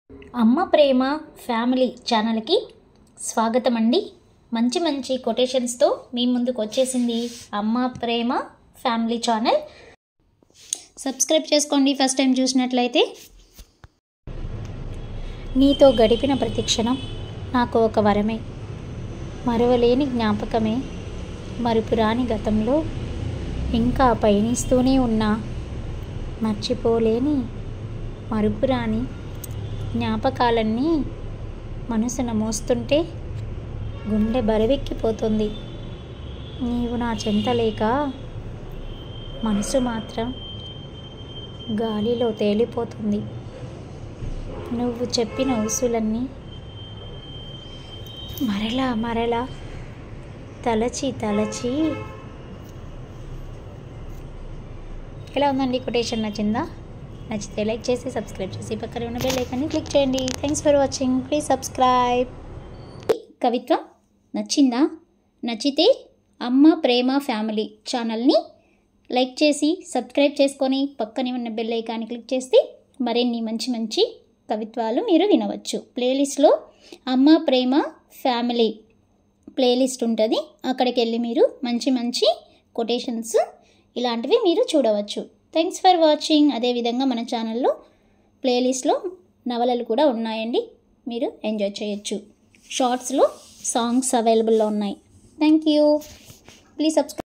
అమ్మ ప్రేమ ఫ్యామిలీ ఛానల్కి స్వాగతం అండి. మంచి మంచి కొటేషన్స్తో మీ ముందుకు వచ్చేసింది అమ్మ ప్రేమ ఫ్యామిలీ ఛానల్. సబ్స్క్రైబ్ చేసుకోండి ఫస్ట్ టైం చూసినట్లయితే. నీతో గడిపిన ప్రతి క్షణం నాకు ఒక వరమే, మరువలేని జ్ఞాపకమే, మరుపురాని గతంలో ఇంకా పయనిస్తూనే ఉన్నా, మర్చిపోలేని మరుపురాని జ్ఞాపకాలన్నీ మనసున మోస్తుంటే గుండె బరువెక్కిపోతుంది. నీవు నా చెంత లేక మనసు మాత్రం గాలిలో తేలిపోతుంది. నువ్వు చెప్పిన ఊసులన్నీ మరలా మరలా తలచి తలచి. ఎలా ఉందండి కొటేషన్? నచ్చిందా? నచ్చితే లైక్ చేసి సబ్స్క్రైబ్ చేసి పక్కనే ఉన్న బెల్ ఐకాన్ని క్లిక్ చేయండి. Thanks for watching. Please subscribe. కవిత్వం నచ్చిందా? నచ్చితే అమ్మ ప్రేమ ఫ్యామిలీ ఛానల్ని లైక్ చేసి సబ్స్క్రైబ్ చేసుకొని పక్కనే ఉన్న బెల్ ఐకాన్ని క్లిక్ చేస్తే మరిన్ని మంచి మంచి కవిత్వాలు మీరు వినవచ్చు. ప్లేలిస్ట్లో అమ్మ ప్రేమ ఫ్యామిలీ ప్లేలిస్ట్ ఉంటుంది. అక్కడికి వెళ్ళి మీరు మంచి మంచి కొటేషన్స్ ఇలాంటివి మీరు చూడవచ్చు. Thanks for watching. అదేవిధంగా మన ఛానల్లో ప్లేలిస్ట్లో నవలలు కూడా ఉన్నాయండి, మీరు ఎంజాయ్ చేయొచ్చు. షార్ట్స్లో సాంగ్స్ అవైలబుల్లో ఉన్నాయి. Thank you. Please subscribe.